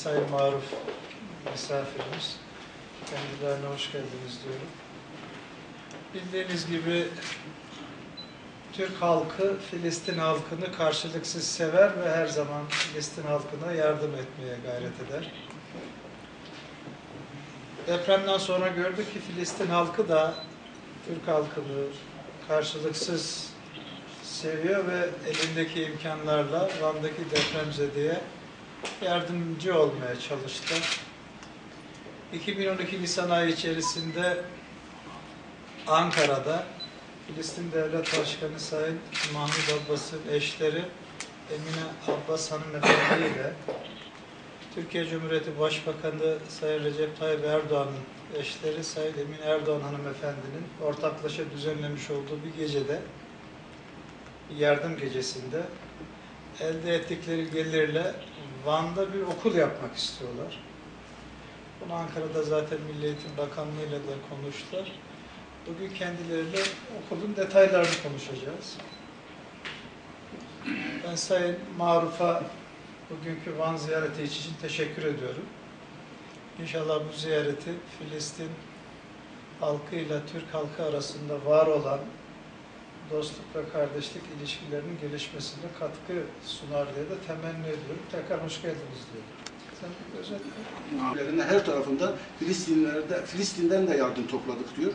Sayın Maruf misafirimiz, kendilerine hoş geldiniz diyorum. Bildiğiniz gibi Türk halkı Filistin halkını karşılıksız sever ve her zaman Filistin halkına yardım etmeye gayret eder. Depremden sonra gördük ki Filistin halkı da Türk halkını karşılıksız seviyor ve elindeki imkanlarla Van'daki depremzedeye yardımcı olmaya çalıştı. 2012 Nisan ayı içerisinde Ankara'da Filistin Devlet Başkanı Sayın Mahmut Abbas'ın eşleri Emine Abbas hanımefendi ile Türkiye Cumhuriyeti Başbakanı Sayın Recep Tayyip Erdoğan'ın eşleri Sayın Emine Erdoğan hanımefendinin ortaklaşa düzenlemiş olduğu bir gecede, bir yardım gecesinde elde ettikleri gelirle Van'da bir okul yapmak istiyorlar. Bunu Ankara'da zaten Milli Eğitim Bakanlığı ile de konuştular. Bugün kendileriyle okulun detaylarını konuşacağız. Ben Sayın Maruf'a bugünkü Van ziyareti için teşekkür ediyorum. İnşallah bu ziyareti Filistin halkıyla Türk halkı arasında var olan dostluk ve kardeşlik ilişkilerinin gelişmesine katkı sunar diye de temenni ediyorum. Tekrar hoş geldiniz diyorum. Sen özetle. Her tarafında Filistin'den de yardım topladık diyor.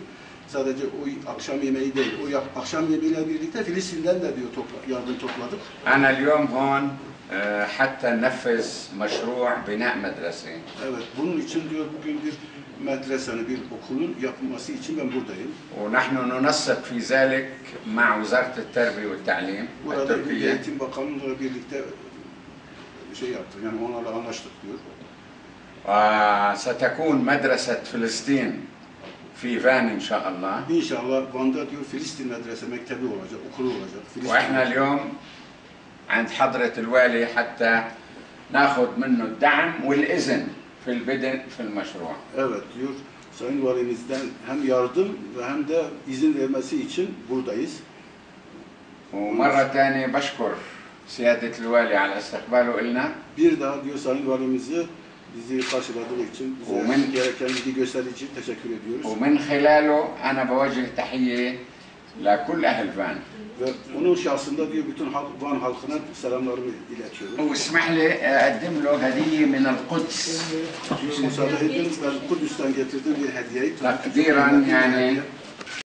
Sadece o akşam yemeği değil, o akşam yemeğiyle birlikte Filistin'den de diyor yardım topladık. أنا اليوم هون حتى ننفذ مشروع بناء مدرسة. Evet, bunun için diyor bugün bir medresenin, bir okulun yapılması için ben buradayım. ونحن ننسق في ذلك مع وزارة التربية والتعليم Burada Milli التركية. Eğitim Bakanlığı'yla birlikte şey yaptık, yani onlarla anlaştık diyor. وستكون مدرسة فلسطين في فان إن شاء الله. İnşallah Van'da diyor Filistin medrese mektebi olacak, okulu olacak. وإحنا اليوم عند حضرة الوالي حتى ناخذ منه الدعم والإذن في البدء في المشروع. Evet diyor, Sayın Valimizden hem yardım ve hem de izin vermesi için buradayız. ومرة ثانية بشكر سيادة الوالي على استقباله إلنا. Bir daha diyor Sayın Valimizi bizi karşıladığı için, bize gereken ilgi gösterdiği için teşekkür ediyoruz. ومن خلاله أنا بوجه تحية لكل أهل فان. Ve onun şahsında diyor bütün Van halkına selamlarımı iletiyorum. واسمح لي أقدم له هدية من القدس. Müsaade edin, ben Kudüs'ten getirdiğim bir hediyeyi تقديرا يعني